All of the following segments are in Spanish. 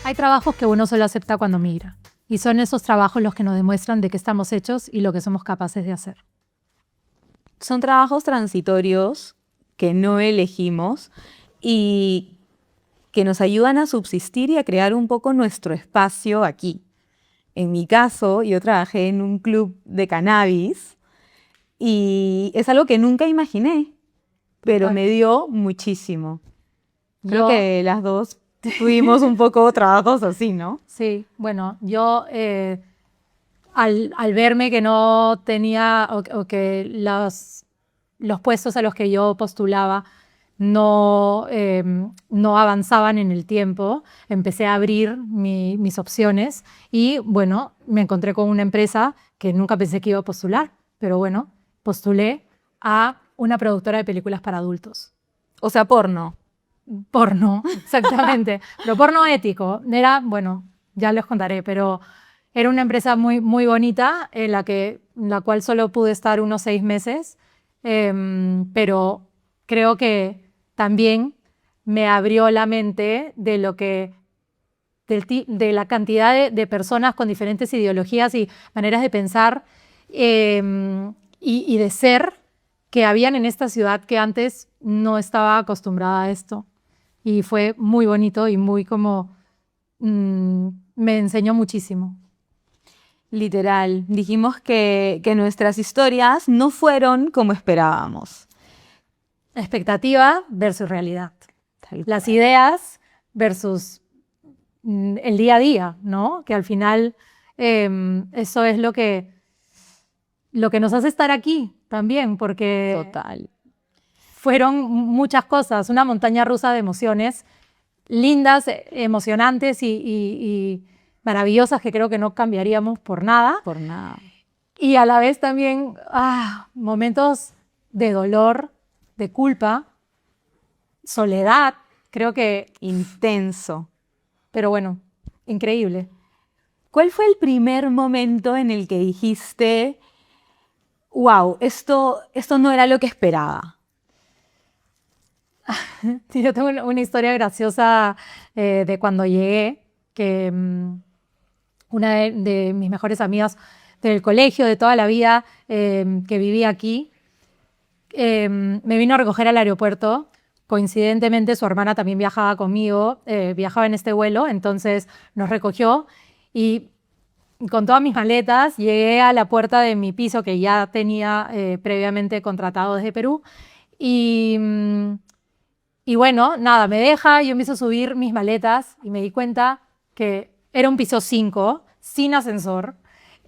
Hay trabajos que uno solo acepta cuando migra. Y son esos trabajos los que nos demuestran de qué estamos hechos y lo que somos capaces de hacer. Son trabajos transitorios que no elegimos y que nos ayudan a subsistir y a crear un poco nuestro espacio aquí. En mi caso, yo trabajé en un club de cannabis y es algo que nunca imaginé, pero me dio muchísimo. Creo que las dos tuvimos un poco trabajos así, ¿no? Sí, bueno, yo al verme que no tenía o que los puestos a los que yo postulaba no avanzaban en el tiempo, empecé a abrir mis opciones y bueno, me encontré con una empresa que nunca pensé que iba a postular, pero bueno, postulé a una productora de películas para adultos. O sea, porno. Porno, exactamente. Pero porno ético. Era, bueno, ya les contaré, pero era una empresa muy, muy bonita en la cual solo pude estar unos 6 meses, pero creo que también me abrió la mente de de la cantidad de personas con diferentes ideologías y maneras de pensar y de ser que habían en esta ciudad que antes no estaba acostumbrada a esto. Y fue muy bonito y muy como... me enseñó muchísimo. Literal, dijimos que nuestras historias no fueron como esperábamos. Expectativa versus realidad. Las ideas versus el día a día, ¿no? Que al final eso es lo que nos hace estar aquí también, porque Total. fueron muchas cosas, una montaña rusa de emociones lindas, emocionantes y maravillosas que creo que no cambiaríamos por nada. Por nada. Y a la vez también momentos de dolor, de culpa, soledad, creo que... Intenso. Pero bueno, increíble. ¿Cuál fue el primer momento en el que dijiste, wow, esto no era lo que esperaba? Yo tengo una historia graciosa de cuando llegué, que una de mis mejores amigas del colegio, de toda la vida, que vivía aquí, me vino a recoger al aeropuerto. Coincidentemente, su hermana también viajaba conmigo, viajaba en este vuelo, entonces nos recogió y con todas mis maletas llegué a la puerta de mi piso que ya tenía previamente contratado desde Perú y bueno, nada, me deja, yo empiezo a subir mis maletas y me di cuenta que era un piso 5, sin ascensor,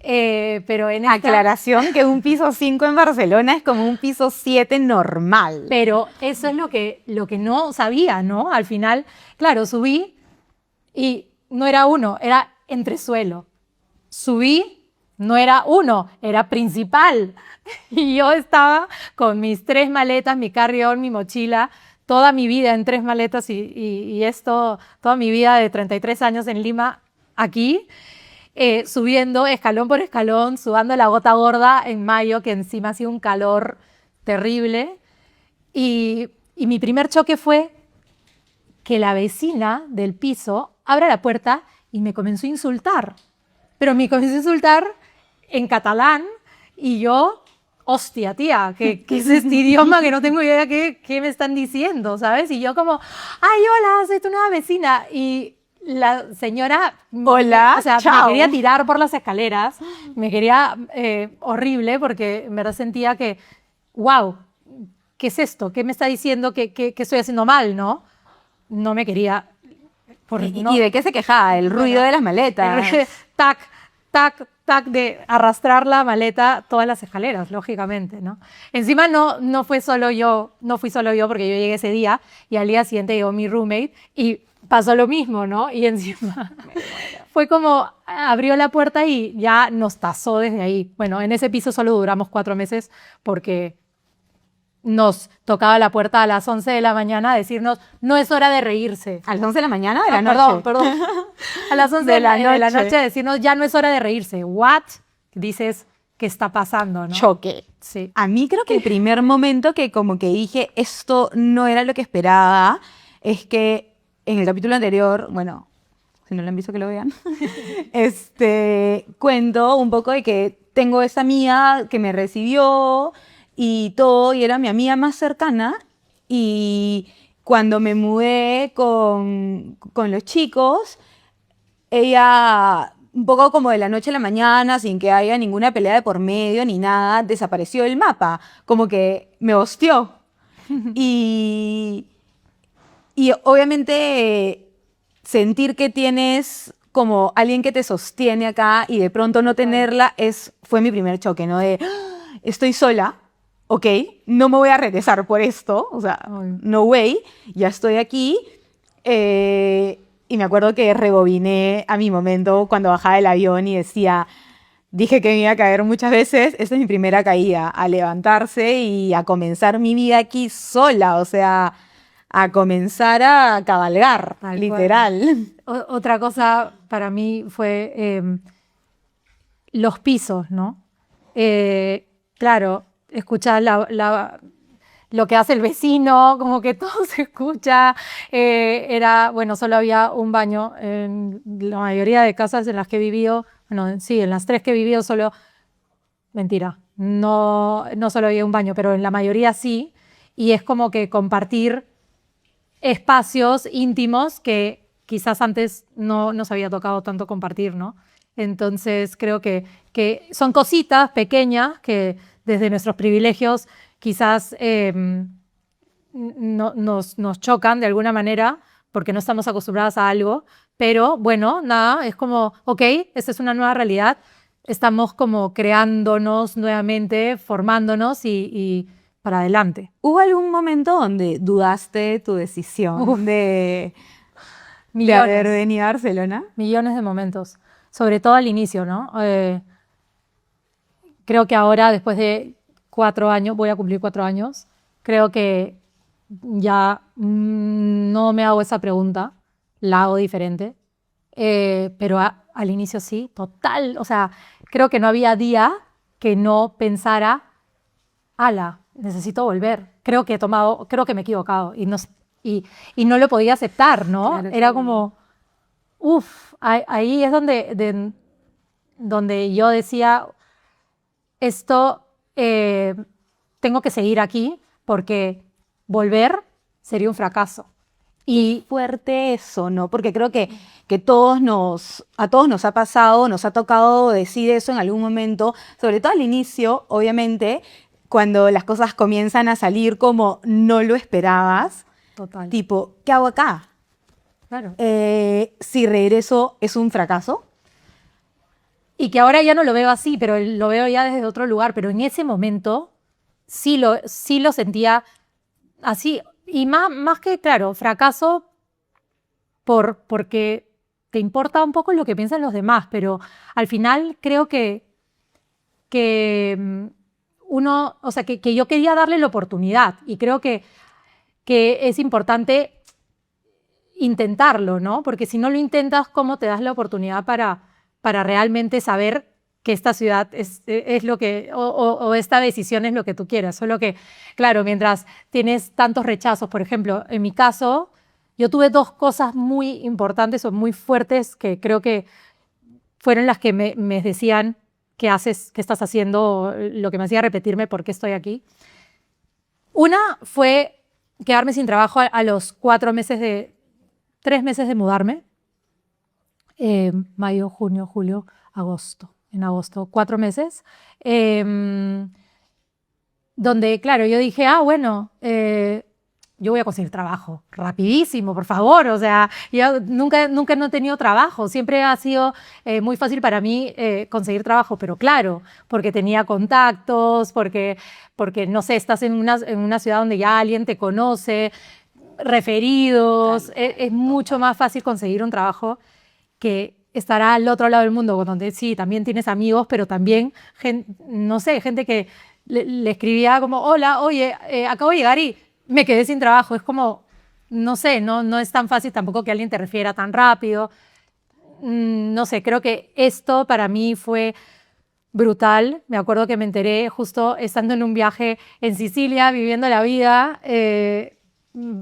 pero en esta... Aclaración que un piso 5 en Barcelona es como un piso 7 normal. Pero eso es lo que no sabía, ¿no? Al final, claro, subí y no era uno, era entresuelo. Subí, no era uno, era principal. Y yo estaba con mis 3 maletas, mi carry-on, mi mochila, toda mi vida en 3 maletas y esto, toda mi vida de 33 años en Lima, aquí, subiendo escalón por escalón, sudando la gota gorda en mayo, que encima hacía un calor terrible. Y mi primer choque fue que la vecina del piso abre la puerta y me comenzó a insultar. Pero me comenzó a insultar en catalán y yo, hostia, tía, ¿qué es este idioma que no tengo idea qué me están diciendo, ¿sabes? Y yo como, ay, hola, soy tu nueva vecina. Y la señora, hola, o sea, chao. me quería tirar por las escaleras, me quería horrible porque en verdad sentía que, wow, ¿qué es esto? ¿Qué me está diciendo que estoy haciendo mal, no? No me quería... ¿Y de qué se quejaba? El ruido de las maletas. Tac, tac, tac, de arrastrar la maleta todas las escaleras, lógicamente, ¿no? Encima no fui solo yo porque yo llegué ese día y al día siguiente llegó mi roommate y pasó lo mismo, ¿no? Y encima fue como abrió la puerta y ya nos tasó desde ahí. Bueno, en ese piso solo duramos 4 meses porque nos tocaba la puerta a las 11 de la mañana a decirnos, no es hora de reírse. ¿A las 11 de la mañana de la noche? Perdón. A las 11 de la noche a decirnos, ya no es hora de reírse. ¿What? Dices, ¿qué está pasando? ¿No? Choque. Sí. A mí creo que el primer momento que como que dije, esto no era lo que esperaba, es que en el capítulo anterior, bueno, si no lo han visto que lo vean, cuento un poco de que tengo esa amiga que me recibió y todo, y era mi amiga más cercana, y cuando me mudé con los chicos, ella, un poco como de la noche a la mañana, sin que haya ninguna pelea de por medio ni nada, desapareció del mapa, como que me hostió. Y, y obviamente sentir que tienes como alguien que te sostiene acá y de pronto no tenerla fue mi primer choque, ¿no? De, "Ah, estoy sola, ok, no me voy a regresar por esto, o sea, Ay. no way, ya estoy aquí". Y me acuerdo que rebobiné a mi momento cuando bajaba del avión y decía, dije que me iba a caer muchas veces, esta es mi primera caída, a levantarse y a comenzar mi vida aquí sola, o sea, a comenzar a cabalgar, Tal cual. literal. Otra cosa para mí fue los pisos, ¿no? Claro, escuchar lo que hace el vecino, como que todo se escucha. Bueno, solo había un baño. En la mayoría de casas en las que he vivido, bueno, sí, en las 3 que he vivido solo, mentira, no solo había un baño, pero en la mayoría sí. Y es como que compartir espacios íntimos que quizás antes no nos había tocado tanto compartir, ¿no? Entonces creo que son cositas pequeñas que desde nuestros privilegios quizás nos chocan de alguna manera porque no estamos acostumbradas a algo, pero bueno, nada, es como, ok, esta es una nueva realidad, estamos como creándonos nuevamente, formándonos y para adelante. ¿Hubo algún momento donde dudaste tu decisión de haber Millones. venido a Barcelona? Millones de momentos, sobre todo al inicio, ¿no? Creo que ahora, después de 4 años, voy a cumplir 4 años, creo que ya no me hago esa pregunta, la hago diferente. Pero al inicio sí, total. O sea, creo que no había día que no pensara, ala, necesito volver. Creo que me he equivocado y no lo podía aceptar, ¿no? Claro, Era claro. como, uff, ahí es donde yo decía, esto tengo que seguir aquí porque volver sería un fracaso. Y fuerte eso, ¿no? Porque creo que a todos nos ha pasado, nos ha tocado decir eso en algún momento, sobre todo al inicio, obviamente, cuando las cosas comienzan a salir como no lo esperabas, Total. tipo, ¿qué hago acá? Claro. Si regreso, ¿es un fracaso? Y que ahora ya no lo veo así, pero lo veo ya desde otro lugar. Pero en ese momento sí lo sentía así. Y más que, claro, fracaso porque te importa un poco lo que piensan los demás, pero al final creo que uno, o sea, que yo quería darle la oportunidad y creo que es importante intentarlo, ¿no? Porque si no lo intentas, ¿cómo te das la oportunidad para realmente saber que esta ciudad es lo que, o esta decisión es lo que tú quieras? Solo que, claro, mientras tienes tantos rechazos, por ejemplo, en mi caso, yo tuve 2 cosas muy importantes o muy fuertes que creo que fueron las que me decían, ¿qué haces? ¿Qué estás haciendo? Lo que me hacía repetirme por qué estoy aquí. Una fue quedarme sin trabajo a los 3 meses de mudarme. Mayo, junio, julio, agosto. En agosto, 4 meses. Donde, claro, yo dije, bueno, yo voy a conseguir trabajo rapidísimo, por favor. O sea, yo nunca no he tenido trabajo. Siempre ha sido muy fácil para mí conseguir trabajo, pero claro, porque tenía contactos, porque no sé, estás en una ciudad donde ya alguien te conoce, referidos. Es mucho más fácil conseguir un trabajo que estará al otro lado del mundo, donde sí, también tienes amigos, pero también, no sé, gente que le escribía como, hola, oye, acabo de llegar y me quedé sin trabajo. Es como, no sé, no es tan fácil tampoco que alguien te refiera tan rápido. No sé, creo que esto para mí fue brutal. Me acuerdo que me enteré justo estando en un viaje en Sicilia, viviendo la vida,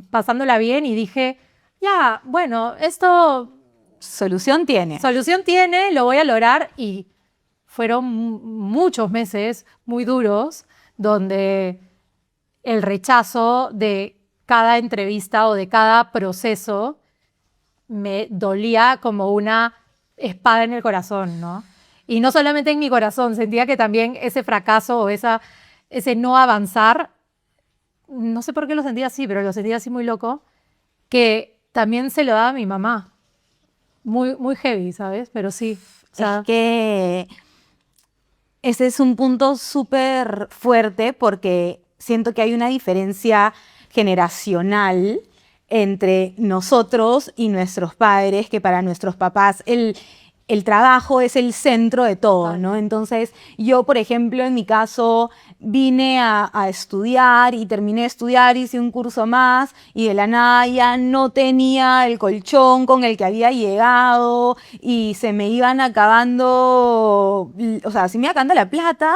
pasándola bien y dije, ya, bueno, esto solución tiene. Solución tiene, lo voy a lograr y fueron muchos meses muy duros donde el rechazo de cada entrevista o de cada proceso me dolía como una espada en el corazón, ¿no? Y no solamente en mi corazón, sentía que también ese fracaso o ese no avanzar, no sé por qué lo sentía así, pero lo sentía así muy loco, que también se lo daba a mi mamá. Muy, muy heavy, ¿sabes? Pero sí. O sea, Es que ese es un punto súper fuerte porque siento que hay una diferencia generacional entre nosotros y nuestros padres, que para nuestros papás el trabajo es el centro de todo, ¿no? Entonces, yo, por ejemplo, en mi caso, vine a estudiar y terminé de estudiar, hice un curso más y de la nada ya no tenía el colchón con el que había llegado y se me iban acabando, o sea, se me iba acabando la plata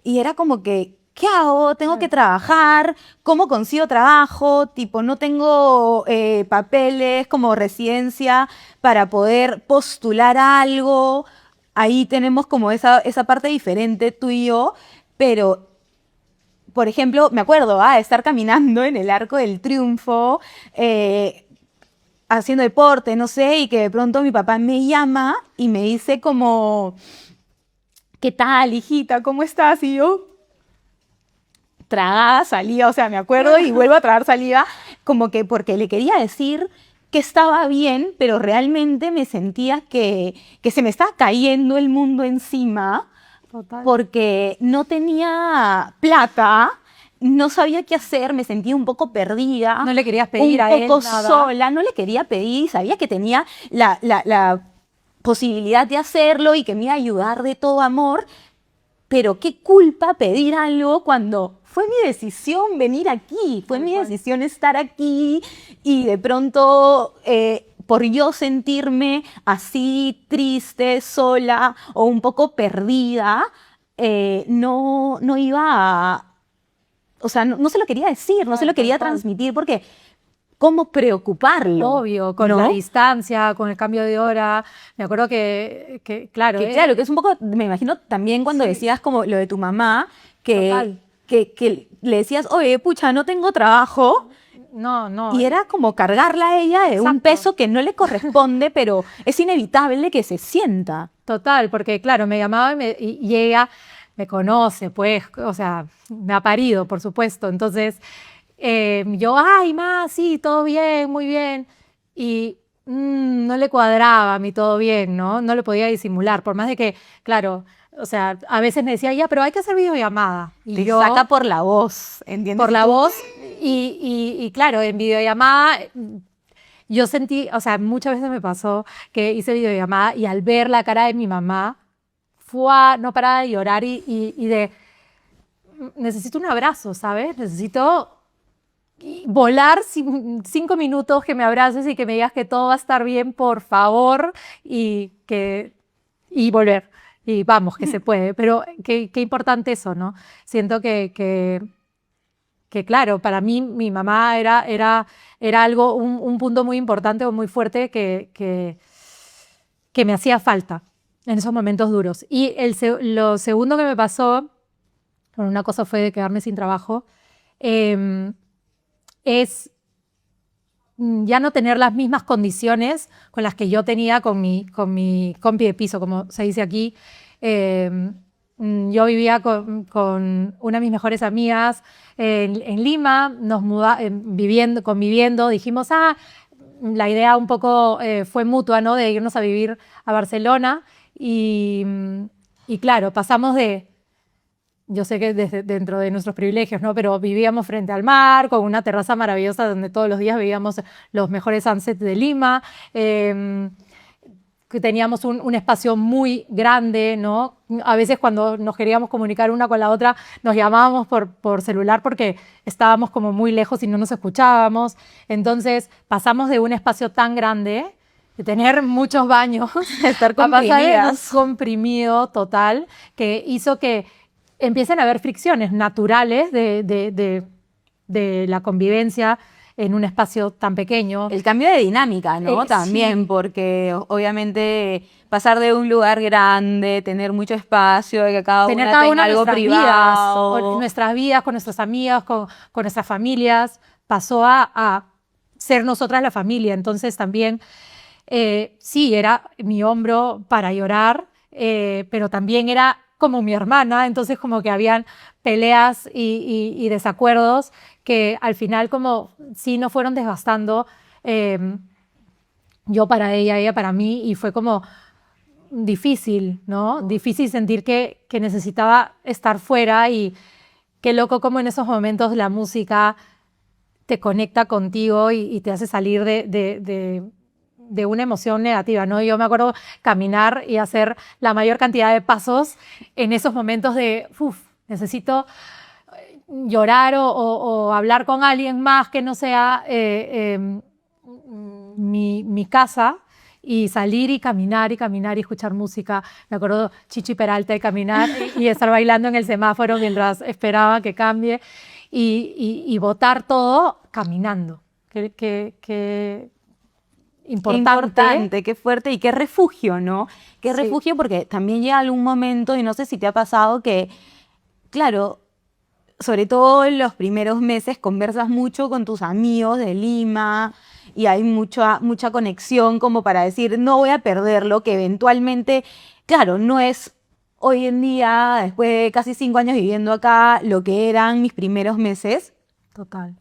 y era como que, ¿qué hago? Tengo que trabajar. ¿Cómo consigo trabajo? Tipo, no tengo papeles como residencia para poder postular a algo. Ahí tenemos como esa parte diferente tú y yo, pero por ejemplo, me acuerdo de estar caminando en el Arco del Triunfo, haciendo deporte, no sé, y que de pronto mi papá me llama y me dice como, ¿qué tal, hijita? ¿Cómo estás? Y yo, tragada saliva, o sea, me acuerdo y vuelvo a tragar saliva, como que porque le quería decir que estaba bien, pero realmente me sentía que se me estaba cayendo el mundo encima. total. Porque no tenía plata, no sabía qué hacer, me sentía un poco perdida. No le querías pedir a él un poco nada. sola, no le quería pedir, sabía que tenía la posibilidad de hacerlo y que me iba a ayudar de todo amor, pero qué culpa pedir algo cuando fue mi decisión venir aquí, fue mi decisión estar aquí y de pronto por yo sentirme así triste, sola o un poco perdida, no iba a... O sea, no se lo quería decir, no se lo quería transmitir porque ¿cómo preocuparlo? Obvio, con ¿no? la distancia, con el cambio de hora. Me acuerdo claro. Claro, que es un poco, me imagino también cuando decías como lo de tu mamá, Total. que le decías, oye, pucha, no tengo trabajo. No, no. Y era como cargarla a ella de un Exacto. peso que no le corresponde, pero es inevitable que se sienta. Total, porque claro, me llamaba y ella me conoce, pues, o sea, me ha parido, por supuesto. Entonces, yo, ay, ma, sí, todo bien, muy bien. Y no le cuadraba a mí todo bien, ¿no? No lo podía disimular, por más de que, claro, o sea, a veces me decía, ya, pero hay que hacer videollamada. Y Te yo, saca por la voz, ¿entiendes? por la Tú, voz, y claro, en videollamada yo sentí, o sea, muchas veces me pasó que hice videollamada y al ver la cara de mi mamá, no paraba de llorar y de, necesito un abrazo, ¿sabes? Necesito volar 5 minutos, que me abraces y que me digas que todo va a estar bien, por favor, y volver. Y vamos, que se puede. Pero qué importante eso, ¿no? Siento que claro, para mí mi mamá era algo, un punto muy importante o muy fuerte que me hacía falta en esos momentos duros. Y lo segundo que me pasó, bueno, una cosa fue de quedarme sin trabajo, es ya no tener las mismas condiciones con las que yo tenía con mi compi de piso, como se dice aquí. Yo vivía con una de mis mejores amigas en Lima, conviviendo, dijimos, la idea un poco fue mutua, ¿no? De irnos a vivir a Barcelona y claro, pasamos yo sé que dentro de nuestros privilegios, ¿no? Pero vivíamos frente al mar, con una terraza maravillosa donde todos los días veíamos los mejores sunsets de Lima, que teníamos un espacio muy grande, ¿no? A veces cuando nos queríamos comunicar una con la otra, nos llamábamos por celular porque estábamos como muy lejos y no nos escuchábamos. Entonces pasamos de un espacio tan grande, de tener muchos baños, estar a pasar comprimidas. comprimido total, que hizo que empiecen a haber fricciones naturales de la convivencia en un espacio tan pequeño. El cambio de dinámica, ¿no? También, Sí. porque obviamente pasar de un lugar grande, tener mucho espacio, que cada Tener una cada tenga una algo privado. nuestras vidas, con nuestras amigas, con nuestras familias, pasó a ser nosotras la familia. Entonces también, sí, era mi hombro para llorar, pero también era como mi hermana, entonces como que habían peleas y desacuerdos que al final como sí nos fueron desgastando, yo para ella para mí, y fue como difícil, ¿no? Difícil sentir que necesitaba estar fuera y qué loco como en esos momentos la música te conecta contigo y te hace salir de una emoción negativa, ¿no? Yo me acuerdo caminar y hacer la mayor cantidad de pasos en esos momentos de, uff, necesito llorar o hablar con alguien más que no sea mi casa y salir y caminar y escuchar música. Me acuerdo Chichi Peralta y caminar y estar bailando en el semáforo mientras esperaba que cambie y botar todo caminando. Qué Qué importante. importante, qué fuerte y qué refugio, ¿no? Qué Sí, refugio porque también llega algún momento, y no sé si te ha pasado que, claro, sobre todo en los primeros meses conversas mucho con tus amigos de Lima y hay mucha conexión como para decir, no voy a perderlo, que eventualmente, claro, no es hoy en día, después de casi 5 años viviendo acá, lo que eran mis primeros meses. total.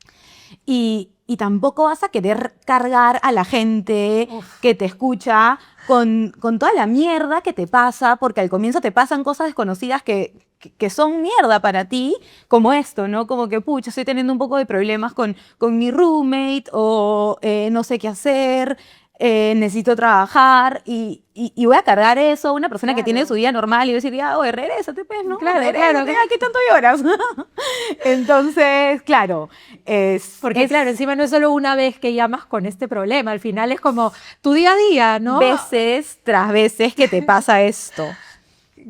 Y tampoco vas a querer cargar a la gente Uf, que te escucha con toda la mierda que te pasa, porque al comienzo te pasan cosas desconocidas que son mierda para ti, como esto, ¿no? Como que, pucha, estoy teniendo un poco de problemas con mi roommate o no sé qué hacer, necesito trabajar y voy a cargar eso a una persona que tiene claro. su vida normal y voy a decir, ya, oye, regrésate, pues, ¿no? Claro, claro. Regrésate, ¿a qué tanto lloras? Entonces, claro, Porque claro, es encima no es solo una vez que llamas con este problema, al final es como tu día a día, ¿no? veces tras veces que te pasa esto.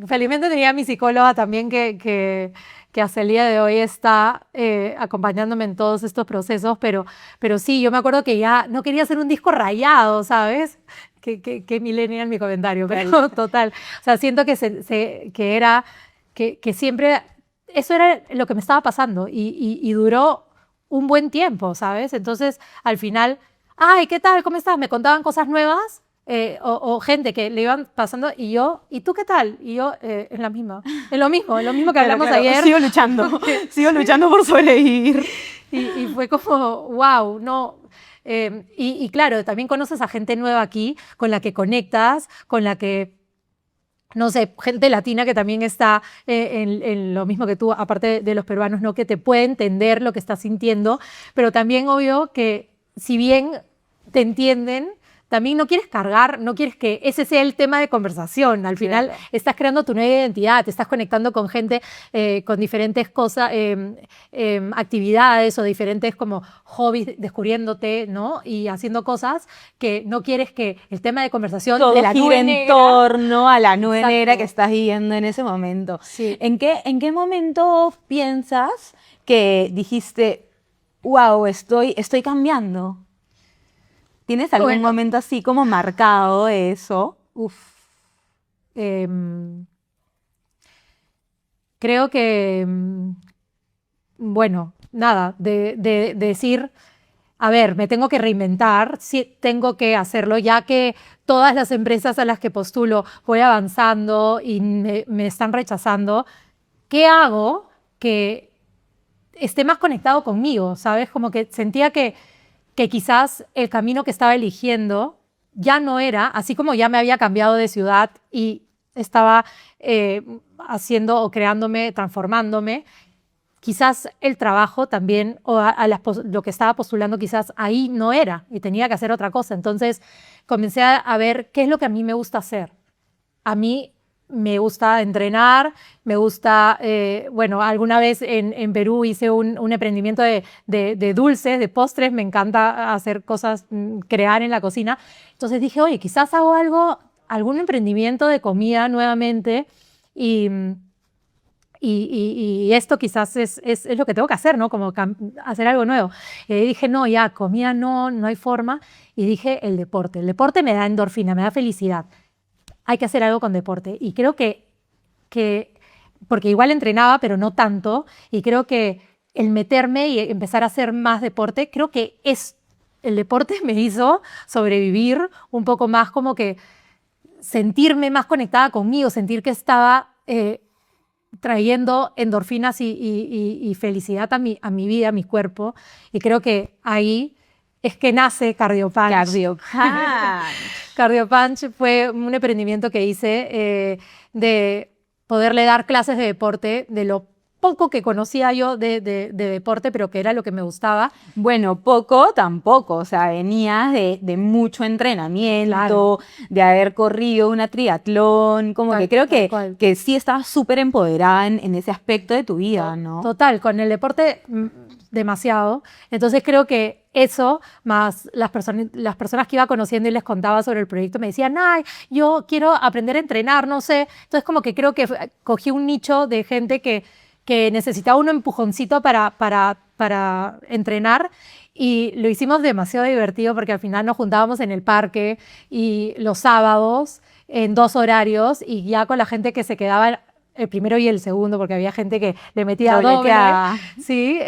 Felizmente tenía a mi psicóloga también que hasta el día de hoy está acompañándome en todos estos procesos, pero sí, yo me acuerdo que ya no quería hacer un disco rayado, ¿sabes? Que millennial mi comentario, pero total. O sea, siento que era, que siempre, eso era lo que me estaba pasando y duró un buen tiempo, ¿sabes? Entonces, al final, ay, ¿qué tal? ¿Cómo estás? Me contaban cosas nuevas o gente que le iban pasando y yo, ¿y tú qué tal? Y yo, es la misma, es lo mismo que Claro, hablamos claro, ayer. sigo luchando por sobrevivir. Y fue como, wow, no. Y claro, también conoces a gente nueva aquí con la que conectas, con la que, no sé, gente latina que también está en lo mismo que tú, aparte de los peruanos, ¿no? Que te puede entender lo que estás sintiendo, pero también obvio que si bien te entienden, también no quieres cargar, no quieres que ese sea el tema de conversación. Al final Claro. estás creando tu nueva identidad, te estás conectando con gente con diferentes cosas, actividades o diferentes como hobbies, descubriéndote, ¿no? Y haciendo cosas que no quieres que el tema de conversación de Todo la gira nube en negra. torno a la nube negra que Exacto. estás viviendo en ese momento. Sí. ¿En qué momento piensas que dijiste, wow, estoy cambiando? ¿Tienes algún Bueno, momento así como marcado de eso? uf, creo que, bueno, nada, de decir, a ver, me tengo que reinventar, sí, tengo que hacerlo, ya que todas las empresas a las que postulo voy avanzando y me están rechazando, ¿qué hago que esté más conectado conmigo? ¿Sabes? Como que sentía que quizás el camino que estaba eligiendo ya no era, así como ya me había cambiado de ciudad y estaba haciendo o creándome, transformándome, quizás el trabajo también, o lo que estaba postulando quizás ahí no era y tenía que hacer otra cosa. Entonces comencé a ver qué es lo que a mí me gusta hacer. A mí me gusta entrenar, me gusta, bueno, alguna vez en Perú hice un emprendimiento de dulces, de postres, me encanta hacer cosas, crear en la cocina. Entonces dije, oye, quizás hago algo, algún emprendimiento de comida nuevamente y, y esto quizás es lo que tengo que hacer, ¿no? Como hacer algo nuevo. Y ahí dije, no, ya, comida no hay forma. Y dije, el deporte. El deporte me da endorfina, me da felicidad. Hay que hacer algo con deporte. Y creo que porque igual entrenaba, pero no tanto, y creo que el meterme y empezar a hacer más deporte, creo que el deporte me hizo sobrevivir un poco más, como que sentirme más conectada conmigo, sentir que estaba trayendo endorfinas y felicidad a mi vida, a mi cuerpo. Y creo que ahí es que nace Cardio Punch. Cardio Punch. Cardio Punch fue un emprendimiento que hice de poderle dar clases de deporte, de lo poco que conocía yo de deporte, pero que era lo que me gustaba. Bueno, poco tampoco, o sea, venías de mucho entrenamiento, de haber corrido una triatlón, como que creo que sí estabas súper empoderada en ese aspecto de tu vida, ¿no? Total, con el deporte demasiado. Entonces creo que eso, más las personas que iba conociendo y les contaba sobre el proyecto, me decían, ay, yo quiero aprender a entrenar, no sé. Entonces como que creo que cogí un nicho de gente que necesitaba un empujoncito para entrenar, y lo hicimos demasiado divertido porque al final nos juntábamos en el parque y los sábados en 2 horarios, y ya con la gente que se quedaba el primero y el segundo, porque había gente que le metía doble. Sí,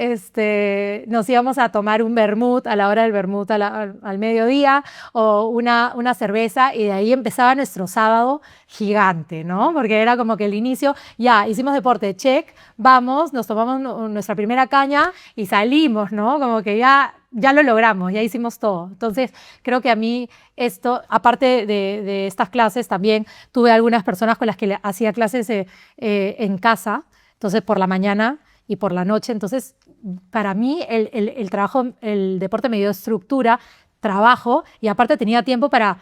nos íbamos a tomar un vermut a la hora del vermut al mediodía, o una cerveza, y de ahí empezaba nuestro sábado gigante, ¿no? Porque era como que el inicio, ya, hicimos deporte, check, vamos, nos tomamos nuestra primera caña y salimos, ¿no? Como que ya lo logramos, ya hicimos todo. Entonces, creo que a mí esto, aparte de estas clases, también tuve algunas personas con las que hacía clases en casa, entonces por la mañana y por la noche. Entonces, para mí el trabajo, el deporte me dio estructura, trabajo, y aparte tenía tiempo para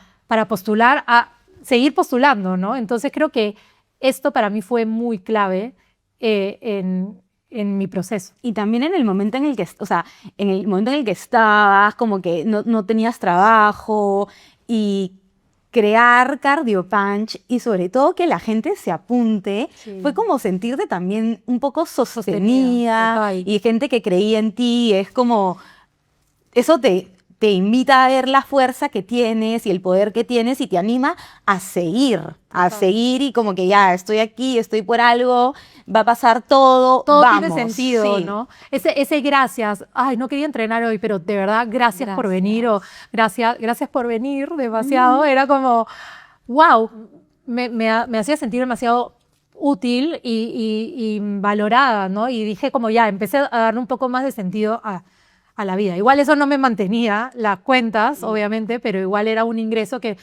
postular, a seguir postulando, ¿no? Entonces, creo que esto para mí fue muy clave en mi proceso. Y también en el momento en el que, o sea, en el momento en el que estabas, como que no tenías trabajo, y crear Cardio Punch y sobre todo que la gente se apunte, fue como sentirte también un poco sostenida y gente que creía en ti. Es como, eso te invita a ver la fuerza que tienes y el poder que tienes, y te anima a seguir y como que ya estoy aquí, estoy por algo, va a pasar todo, vamos. Tiene sentido, sí, ¿no? Ese gracias, ay, no quería entrenar hoy, pero de verdad, gracias por venir, o gracias por venir demasiado, era como, wow, me hacía sentir demasiado útil y valorada, ¿no? Y dije como ya, empecé a darle un poco más de sentido a la vida. Igual eso no me mantenía las cuentas, obviamente, pero igual era un ingreso que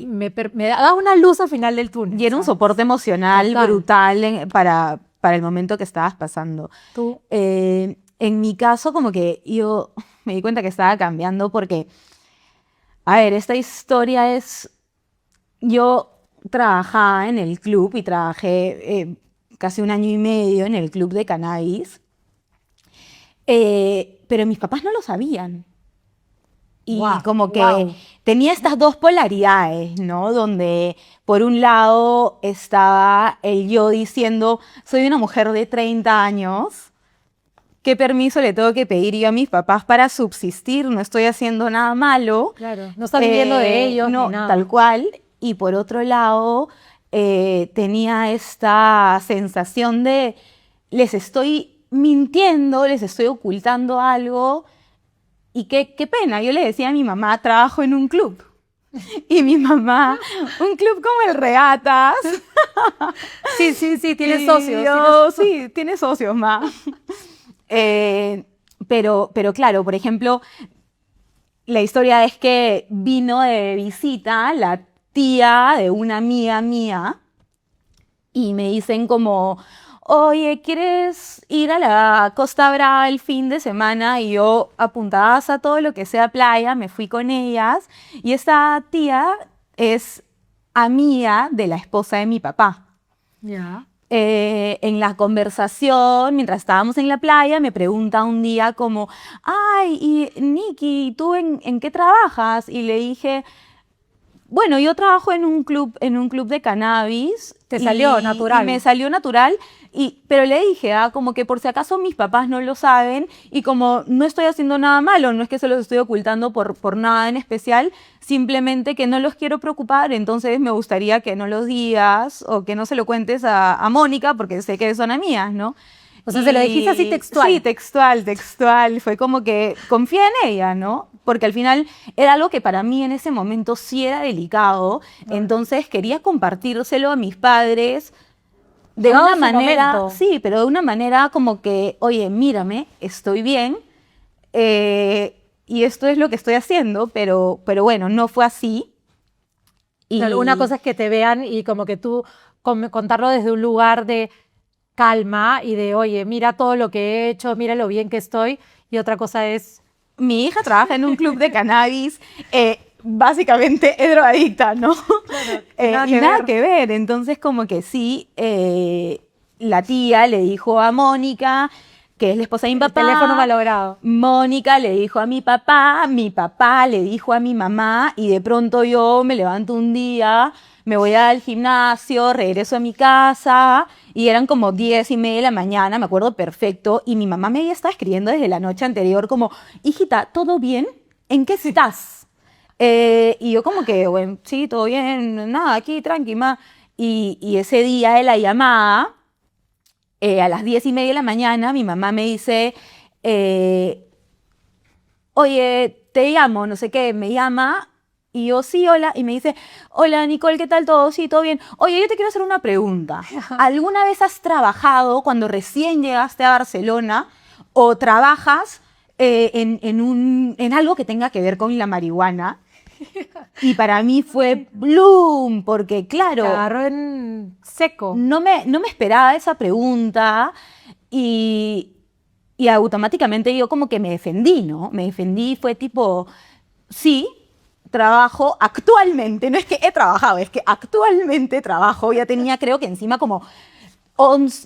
me daba una luz al final del túnel. Y era un soporte emocional brutal para el momento que estabas pasando. ¿Tú? En mi caso, como que yo me di cuenta que estaba cambiando porque, a ver, esta historia es, yo trabajaba en el club y trabajé casi 1 año y medio en el club de cannabis, pero mis papás no lo sabían. Y como que tenía estas dos polaridades, ¿no? Donde por un lado estaba el yo diciendo, soy una mujer de 30 años, ¿qué permiso le tengo que pedir yo a mis papás para subsistir? No estoy haciendo nada malo. Claro, no estás viviendo de ellos, no, ni nada. Tal cual. Y por otro lado, tenía esta sensación de, les estoy mintiendo, les estoy ocultando algo. Y qué pena, yo le decía a mi mamá, trabajo en un club. Y mi mamá, un club como el Regatas. Sí, tiene socios. Sí, tiene socios, ma. Pero claro, por ejemplo, la historia es que vino de visita la tía de una amiga mía y me dicen como, oye, ¿quieres ir a la Costa Brava el fin de semana? Y yo, apuntadas a todo lo que sea playa, me fui con ellas. Y esta tía es amiga de la esposa de mi papá. Ya. En la conversación, mientras estábamos en la playa, me pregunta un día como, ay, y Nikki, ¿tú en qué trabajas? Y le dije, Bueno, yo trabajo en un club de cannabis. Te salió natural. Y me salió natural, pero le dije, como que por si acaso mis papás no lo saben y como no estoy haciendo nada malo, no es que se los estoy ocultando por nada en especial, simplemente que no los quiero preocupar, entonces me gustaría que no los digas o que no se lo cuentes a Mónica porque sé que son amigas, ¿no? O sea, se lo dijiste así textual. Sí, textual. Fue como que confía en ella, ¿no? Porque al final era algo que para mí en ese momento sí era delicado. Entonces quería compartírselo a mis padres de una manera, sí, pero de una manera como que, oye, mírame, estoy bien y esto es lo que estoy haciendo, pero bueno, no fue así. Y claro, una cosa es que te vean y como que tú contarlo desde un lugar de calma y de, oye, mira todo lo que he hecho, mira lo bien que estoy. Y otra cosa es... Mi hija trabaja en un club de cannabis, básicamente es drogadicta, ¿no? Claro, nada que ver. Entonces, como que sí, la tía le dijo a Mónica, que es la esposa de mi papá. El teléfono malogrado. Mónica le dijo a mi papá le dijo a mi mamá, y de pronto yo me levanto un día, me voy al gimnasio, regreso a mi casa, y eran como 10:30 de la mañana, me acuerdo perfecto, y mi mamá me había estado escribiendo desde la noche anterior como, hijita, ¿todo bien? ¿En qué estás? Y yo como que, bueno, sí, todo bien, nada, aquí, tranqui, ma. Y ese día de la llamada, a las 10:30 de la mañana, mi mamá me dice, oye, te llamo, no sé qué, me llama, y yo, sí, hola, y me dice, hola, Nicole, ¿qué tal todo? Sí, todo bien. Oye, yo te quiero hacer una pregunta. ¿Alguna vez has trabajado cuando recién llegaste a Barcelona o trabajas en algo que tenga que ver con la marihuana? Y para mí fue bloom, porque claro... Te agarró en seco. No me esperaba esa pregunta y automáticamente yo como que me defendí, ¿no? Me defendí, fue tipo, sí, trabajo actualmente, no es que he trabajado, es que actualmente trabajo, ya tenía creo que encima como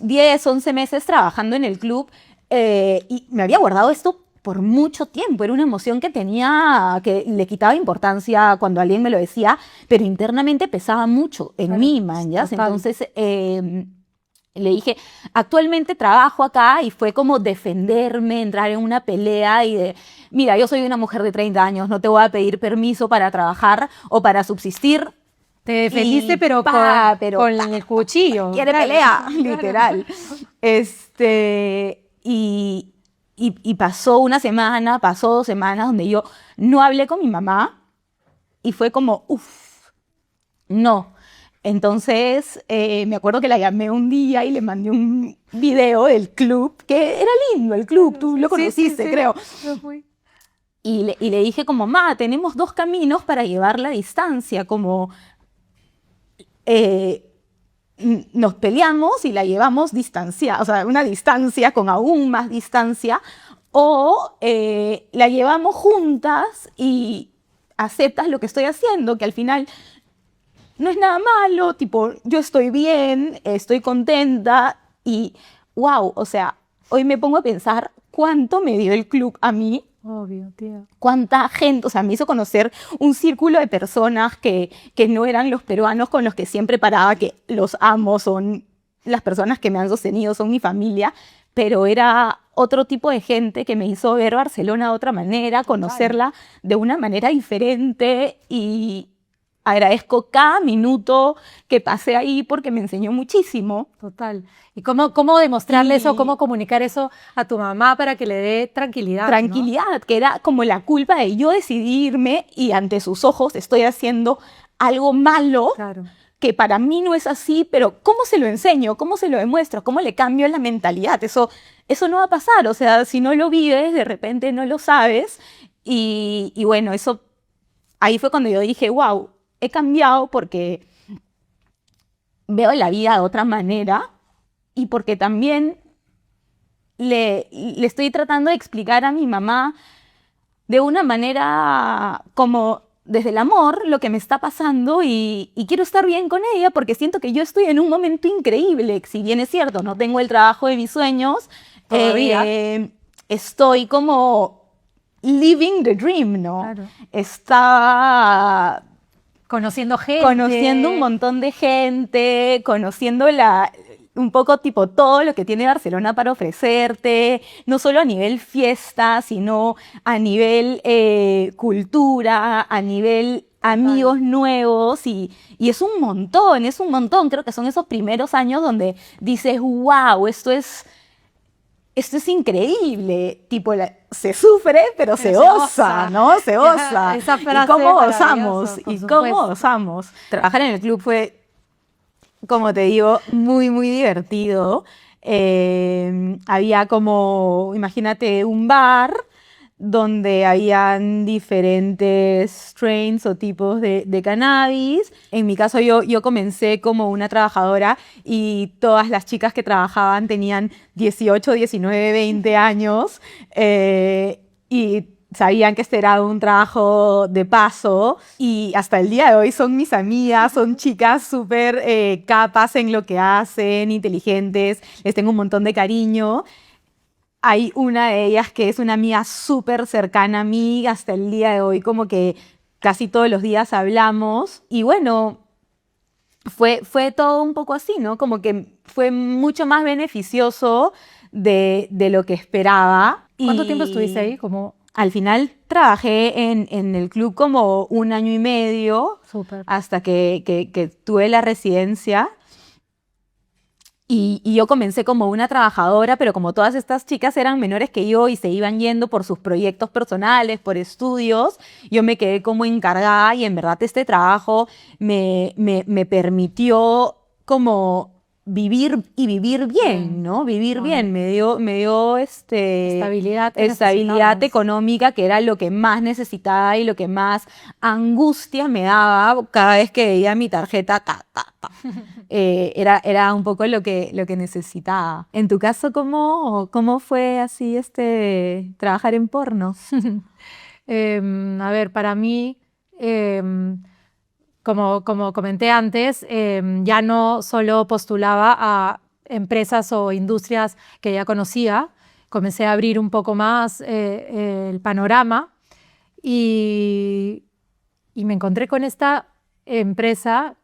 10, 11 meses trabajando en el club y me había guardado esto por mucho tiempo, era una emoción que tenía, que le quitaba importancia cuando alguien me lo decía, pero internamente pesaba mucho en mí, man, ¿ya? Entonces le dije, actualmente trabajo acá, y fue como defenderme, entrar en una pelea y de, mira, yo soy una mujer de 30 años, no te voy a pedir permiso para trabajar o para subsistir. Te defendiste, pero con el cuchillo. Quiere pelea, literal. Y pasó una semana, pasó 2 semanas donde yo no hablé con mi mamá y fue como, no. Entonces, me acuerdo que la llamé un día y le mandé un video del club, que era lindo el club, tú lo conociste, sí, creo. Y le dije como, ma, tenemos 2 caminos para llevar la distancia, como nos peleamos y la llevamos distancia, o sea, una distancia con aún más distancia, o la llevamos juntas y aceptas lo que estoy haciendo, que al final no es nada malo, tipo, yo estoy bien, estoy contenta y wow, o sea, hoy me pongo a pensar cuánto me dio el club a mí. Obvio, tía. Cuánta gente, o sea, me hizo conocer un círculo de personas que no eran los peruanos con los que siempre paraba, que los amo, son las personas que me han sostenido, son mi familia, pero era otro tipo de gente que me hizo ver Barcelona de otra manera, conocerla de una manera diferente, y agradezco cada minuto que pasé ahí porque me enseñó muchísimo. Total. ¿Y cómo demostrarle eso, cómo comunicar eso a tu mamá para que le dé tranquilidad? Tranquilidad, ¿no? Que era como la culpa de yo decidirme y ante sus ojos estoy haciendo algo malo, claro, que para mí no es así, pero ¿cómo se lo enseño? ¿Cómo se lo demuestro? ¿Cómo le cambio la mentalidad? Eso no va a pasar, o sea, si no lo vives, de repente no lo sabes. Y bueno, eso, ahí fue cuando yo dije, wow, he cambiado porque veo la vida de otra manera y porque también le estoy tratando de explicar a mi mamá de una manera como desde el amor lo que me está pasando, y quiero estar bien con ella porque siento que yo estoy en un momento increíble. Si bien es cierto, no tengo el trabajo de mis sueños, estoy como living the dream, ¿no? Claro. Está Conociendo gente. conociendo un montón de gente, conociendo un poco tipo todo lo que tiene Barcelona para ofrecerte, no solo a nivel fiesta, sino a nivel cultura, a nivel amigos nuevos y es un montón. Creo que son esos primeros años donde dices, wow, esto es increíble, tipo, se sufre, pero se osa, ¿no? Se osa. Esa frase ¿Y cómo maravillosa, osamos? por ¿Y cómo supuesto. osamos? Trabajar en el club fue, como te digo, muy, muy divertido. Había como, imagínate, un bar donde habían diferentes strains o tipos de cannabis. En mi caso yo comencé como una trabajadora y todas las chicas que trabajaban tenían 18, 19, 20 años y sabían que este era un trabajo de paso y hasta el día de hoy son mis amigas, son chicas súper capas en lo que hacen, inteligentes, les tengo un montón de cariño. Hay una de ellas que es una amiga súper cercana a mí, hasta el día de hoy como que casi todos los días hablamos y bueno, fue todo un poco así, ¿no? Como que fue mucho más beneficioso de lo que esperaba. ¿Cuánto tiempo Y estuviste ahí? Como al final trabajé en el club como 1 año y medio súper. hasta que tuve la residencia. Y yo comencé como una trabajadora, pero como todas estas chicas eran menores que yo y se iban yendo por sus proyectos personales, por estudios, yo me quedé como encargada y en verdad este trabajo me permitió como vivir y vivir bien, ¿no? Vivir bien, me dio Estabilidad que estabilidad necesitabas. económica, que era lo que más necesitaba y lo que más angustia me daba cada vez que veía mi tarjeta, ta, ta, ta. Era un poco lo que necesitaba. En tu caso, ¿cómo fue así trabajar en porno? A ver, para mí, como comenté antes, ya no solo postulaba a empresas o industrias que ya conocía, comencé a abrir un poco más el panorama y, y me encontré con esta empresa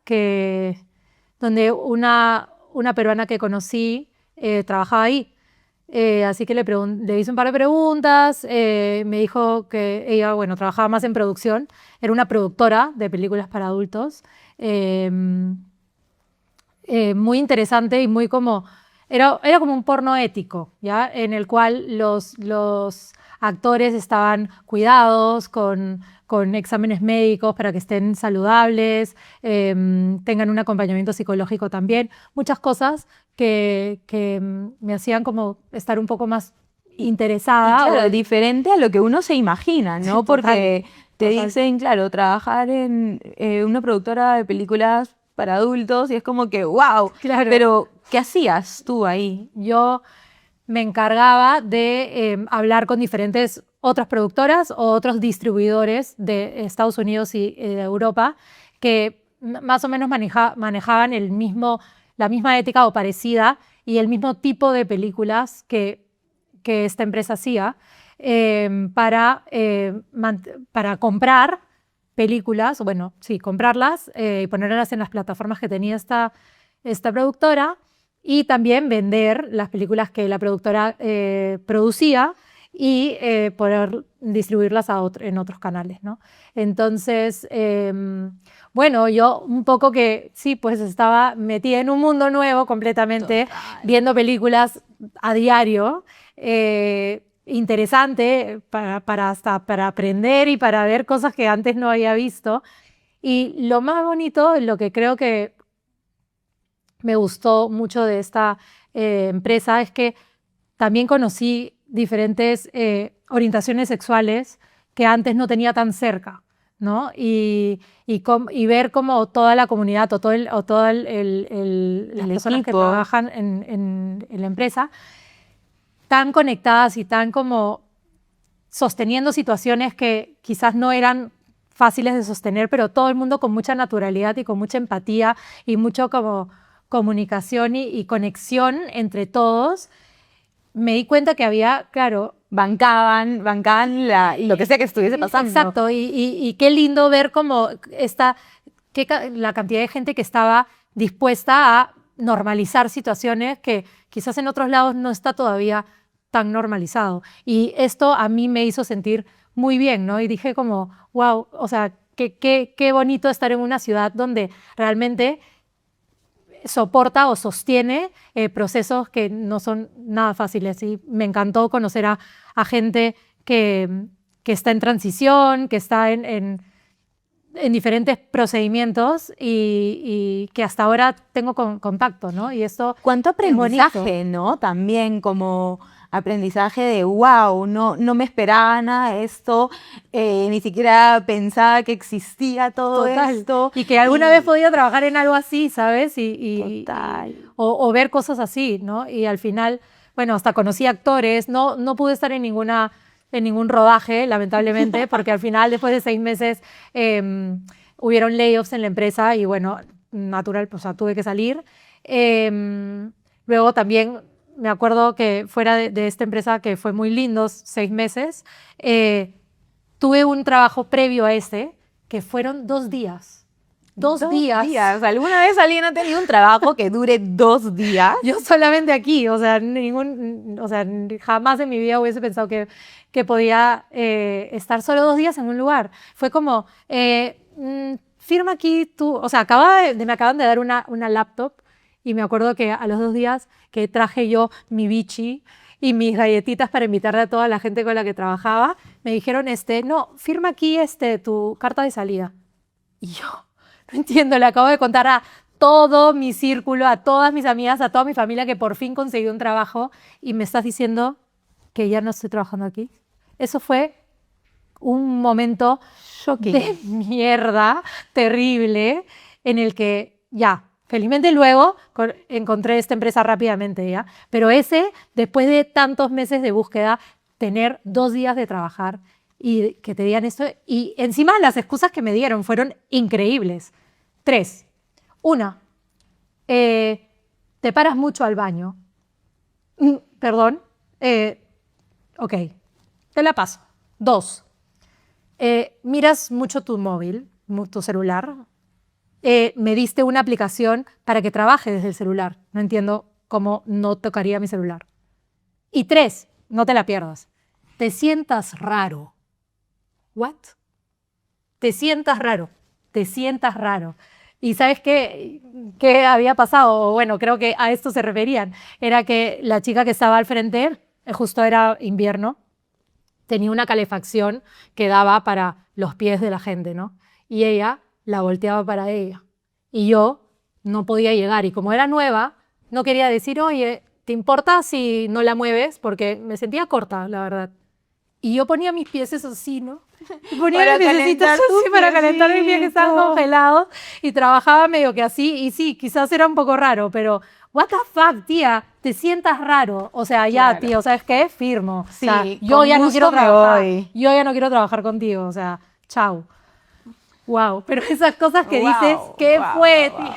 donde una peruana que conocí trabajaba ahí. Así que le hice un par de preguntas, me dijo que ella, bueno, trabajaba más en producción, era una productora de películas para adultos, eh, muy interesante y muy como, era como un porno ético, ¿ya? En el cual los actores estaban cuidados con exámenes médicos para que estén saludables, tengan un acompañamiento psicológico también, muchas cosas que me hacían como estar un poco más Y interesada. claro, diferente a lo que uno se imagina, ¿no? Total, Porque te total. dicen, claro, trabajar en una productora de películas para adultos y es como que, wow, Claro. pero ¿qué hacías tú ahí? Yo me encargaba de hablar con diferentes otras productoras o otros distribuidores de Estados Unidos y de Europa que más o menos manejaban la misma ética o parecida y el mismo tipo de películas que esta empresa hacía para comprar películas, bueno, sí, comprarlas y ponerlas en las plataformas que tenía esta productora y también vender las películas que la productora producía y poder distribuirlas en otros canales, ¿no? Entonces, bueno, yo un poco que sí, pues estaba metida en un mundo nuevo completamente, viendo películas a diario, interesante hasta para aprender y para ver cosas que antes no había visto. Y lo más bonito, lo que creo que me gustó mucho de esta empresa es que también conocí diferentes orientaciones sexuales que antes no tenía tan cerca, ¿no? Y ver cómo toda la comunidad o las personas que equipo. trabajan en la empresa tan conectadas y tan como sosteniendo situaciones que quizás no eran fáciles de sostener, pero todo el mundo con mucha naturalidad y con mucha empatía y mucho como comunicación y conexión entre todos, me di cuenta que había, claro, Bancaban lo que sea que estuviese pasando. exacto, y qué lindo ver como la cantidad de gente que estaba dispuesta a normalizar situaciones que quizás en otros lados no está todavía tan normalizado. Y esto a mí me hizo sentir muy bien, ¿no? Y dije como, wow, o sea, qué bonito estar en una ciudad donde realmente soporta o sostiene procesos que no son nada fáciles. Y me encantó conocer a gente que está en transición, que está en diferentes procedimientos y que hasta ahora tengo contacto, ¿no? Y esto Cuánto es bonito. aprendizaje, ¿no? También como aprendizaje de wow, no me esperaba nada de esto, ni siquiera pensaba que existía todo Total. esto. Y que alguna vez podía trabajar en algo así, ¿sabes? Total. O ver cosas así, ¿no? Y al final, bueno, hasta conocí actores, no pude estar en ningún rodaje, lamentablemente, porque al final, después de 6 meses, hubieron layoffs en la empresa y bueno, natural, pues, o sea, tuve que salir. Luego también me acuerdo que fuera de esta empresa, que fue muy lindo, 6 meses, tuve un trabajo previo a este, que fueron 2 días. 2 días. ¿Alguna vez alguien ha tenido un trabajo que dure 2 días? Yo solamente aquí, o sea, jamás en mi vida hubiese pensado que podía estar solo 2 días en un lugar. Fue como, firma aquí tú, o sea, me acaban de dar una laptop y me acuerdo que a los 2 días que traje yo mi bichi y mis galletitas para invitarle a toda la gente con la que trabajaba, me dijeron, no, firma aquí tu carta de salida. Y yo, no entiendo, le acabo de contar a todo mi círculo, a todas mis amigas, a toda mi familia que por fin conseguí un trabajo y me estás diciendo que ya no estoy trabajando aquí. Eso fue un momento Shocking. de mierda terrible en el que ya, felizmente luego encontré esta empresa rápidamente ya, pero después de tantos meses de búsqueda, tener 2 días de trabajar y que te digan esto, y encima las excusas que me dieron fueron increíbles. 3. Una, te paras mucho al baño. Perdón. Ok, te la paso. 2, miras mucho tu móvil, tu celular. Me diste una aplicación para que trabaje desde el celular. No entiendo cómo no tocaría mi celular. Y 3, no te la pierdas. Te sientas raro. ¿What? Te sientas raro. Te sientas raro. ¿Y sabes qué había pasado? Bueno, creo que a esto se referían. Era que la chica que estaba al frente, justo era invierno, tenía una calefacción que daba para los pies de la gente, ¿no? Y ella la volteaba para ella. Y yo no podía llegar. Y como era nueva, no quería decir, oye, ¿te importa si no la mueves? Porque me sentía corta, la verdad. Y yo ponía mis pies así, ¿no? Y ponía mis piecitos así para calentar mis pies que estaban congelados. Y trabajaba medio que así. Y sí, quizás era un poco raro, pero what the fuck, tía, te sientas raro. O sea, ya, Claro. tío, ¿sabes qué? Firmo. Sí, o sea, yo con ya no gusto quiero me trabajar. voy. Yo ya no quiero trabajar contigo. O sea, chao. Wow, pero esas cosas que dices, ¿qué fue, tío?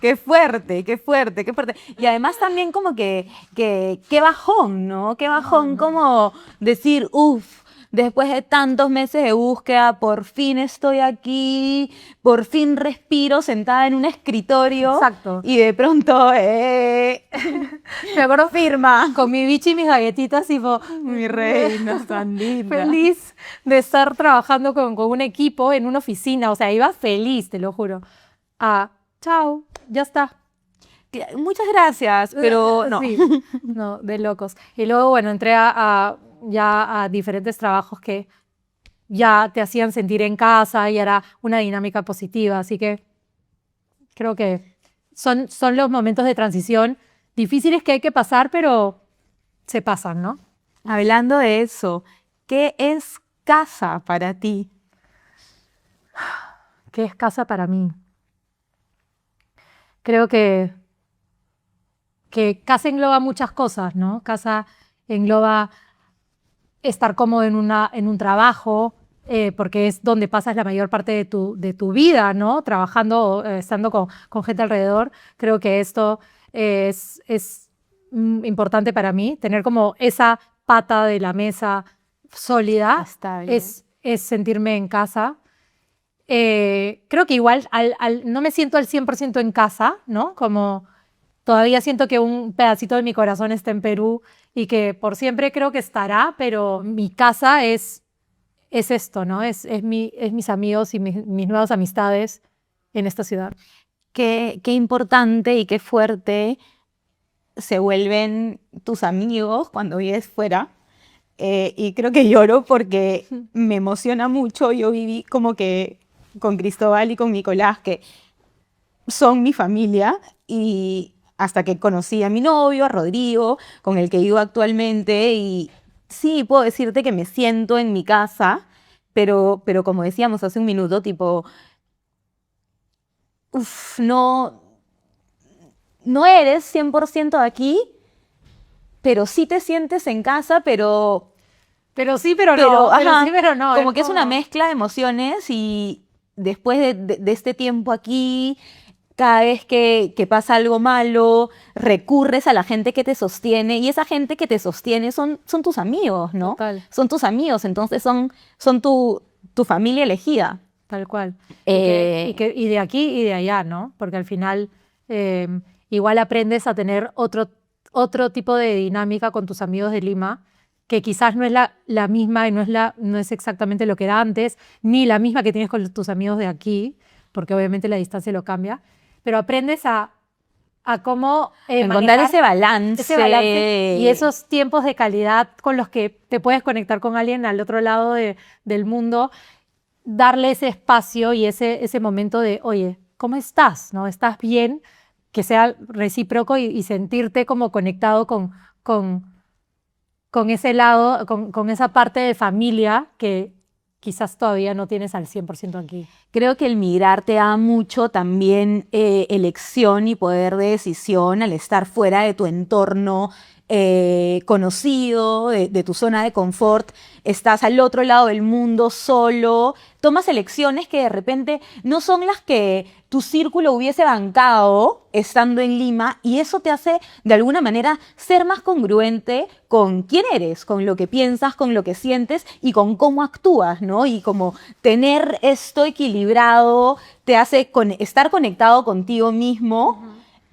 Qué fuerte, qué fuerte, qué fuerte. Y además también como que qué bajón, ¿no? Qué bajón como decir, uff, después de tantos meses de búsqueda, por fin estoy aquí, por fin respiro sentada en un escritorio. Exacto. Y de pronto, Me acuerdo firma. con mi bichi y mis galletitas y fue Mi reina tan linda. feliz de estar trabajando con un equipo en una oficina. O sea, iba feliz, te lo juro. Chao, ya está. Muchas gracias, pero no. Sí, no, de locos. Y luego, bueno, entré ya a diferentes trabajos que ya te hacían sentir en casa y era una dinámica positiva. Así que creo que son los momentos de transición difíciles que hay que pasar, pero se pasan, ¿no? Hablando de eso, ¿qué es casa para ti? ¿Qué es casa para mí? Creo que casa engloba muchas cosas, ¿no? Casa engloba estar cómodo en un trabajo, porque es donde pasas la mayor parte de tu vida, ¿no? Trabajando, estando con gente alrededor. Creo que esto es importante para mí, tener como esa pata de la mesa sólida, Estable. es sentirme en casa. creo que igual no me siento al 100% en casa, ¿no? Como todavía siento que un pedacito de mi corazón está en Perú y que por siempre creo que estará, pero mi casa es esto, ¿no? Es mis amigos y mis nuevas amistades en esta ciudad. Qué importante y qué fuerte se vuelven tus amigos cuando vives fuera. Y creo que lloro porque me emociona mucho. Yo viví como que con Cristóbal y con Nicolás, que son mi familia, y hasta que conocí a mi novio, a Rodrigo, con el que vivo actualmente, y sí, puedo decirte que me siento en mi casa, pero como decíamos hace un minuto, tipo, no eres 100% de aquí, pero sí te sientes en casa, pero sí, pero no. Pero sí, pero no. Como que es una mezcla de emociones, y después de este tiempo aquí, cada vez que pasa algo malo, recurres a la gente que te sostiene, y esa gente que te sostiene son tus amigos, ¿no? Total. Son tus amigos, entonces son tu familia elegida. Tal cual. Y de aquí y de allá, ¿no? Porque al final igual aprendes a tener otro tipo de dinámica con tus amigos de Lima, que quizás no es la misma y no es exactamente lo que era antes, ni la misma que tienes con tus amigos de aquí, porque obviamente la distancia lo cambia, pero aprendes a cómo encontrar ese balance y esos tiempos de calidad con los que te puedes conectar con alguien al otro lado del mundo, darle ese espacio y ese momento de, oye, ¿cómo estás? ¿No? ¿Estás bien? Que sea recíproco y sentirte como conectado con ese lado, con esa parte de familia que quizás todavía no tienes al 100% aquí. Creo que el migrar te da mucho también elección y poder de decisión al estar fuera de tu entorno conocido, de tu zona de confort. Estás al otro lado del mundo solo, tomas elecciones que de repente no son las que tu círculo hubiese bancado estando en Lima, y eso te hace de alguna manera ser más congruente con quién eres, con lo que piensas, con lo que sientes y con cómo actúas, ¿no? Y como tener esto equilibrado te hace estar conectado contigo mismo.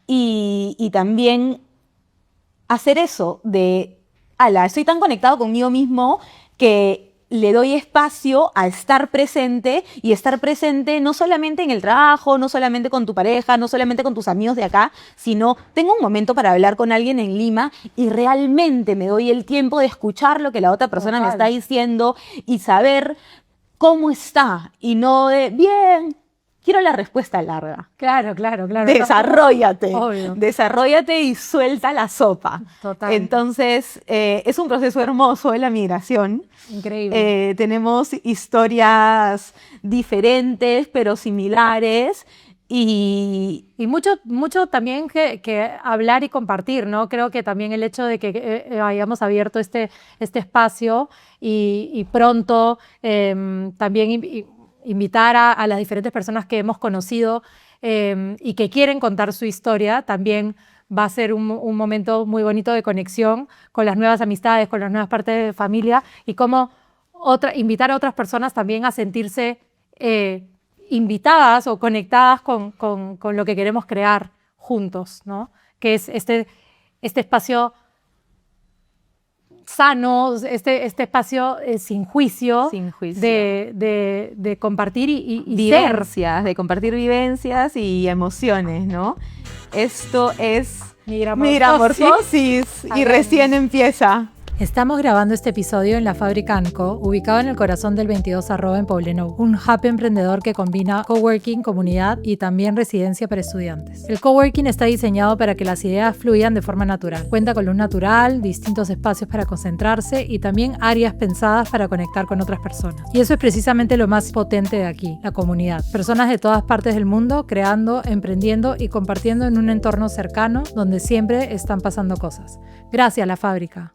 Y también hacer eso de, estoy tan conectado conmigo mismo que le doy espacio a estar presente, y estar presente no solamente en el trabajo, no solamente con tu pareja, no solamente con tus amigos de acá, sino tengo un momento para hablar con alguien en Lima y realmente me doy el tiempo de escuchar lo que la otra persona me está diciendo y saber cómo está, y no de, bien, quiero la respuesta larga. Claro. Desarróllate. Obvio. Desarróllate y suelta la sopa. Total. Entonces, es un proceso hermoso de la migración. Increíble. Tenemos historias diferentes, pero similares. Y mucho también que hablar y compartir, ¿no? Creo que también el hecho de que hayamos abierto este espacio y pronto también invitar a las diferentes personas que hemos conocido y que quieren contar su historia, también va a ser un momento muy bonito de conexión con las nuevas amistades, con las nuevas partes de familia, y cómo invitar a otras personas también a sentirse invitadas o conectadas con lo que queremos crear juntos, ¿no? Que es este espacio sano, este espacio sin juicio, de compartir y vivencias, de compartir vivencias y emociones, ¿no? Esto es Migramorfosis y recién empieza. Estamos grabando este episodio en la Fábrica Anco, ubicado en el corazón del 22 Arroba en Poblenou, un hub emprendedor que combina coworking, comunidad y también residencia para estudiantes. El coworking está diseñado para que las ideas fluyan de forma natural. Cuenta con luz natural, distintos espacios para concentrarse y también áreas pensadas para conectar con otras personas. Y eso es precisamente lo más potente de aquí, la comunidad. Personas de todas partes del mundo creando, emprendiendo y compartiendo en un entorno cercano donde siempre están pasando cosas. Gracias, La Fábrica.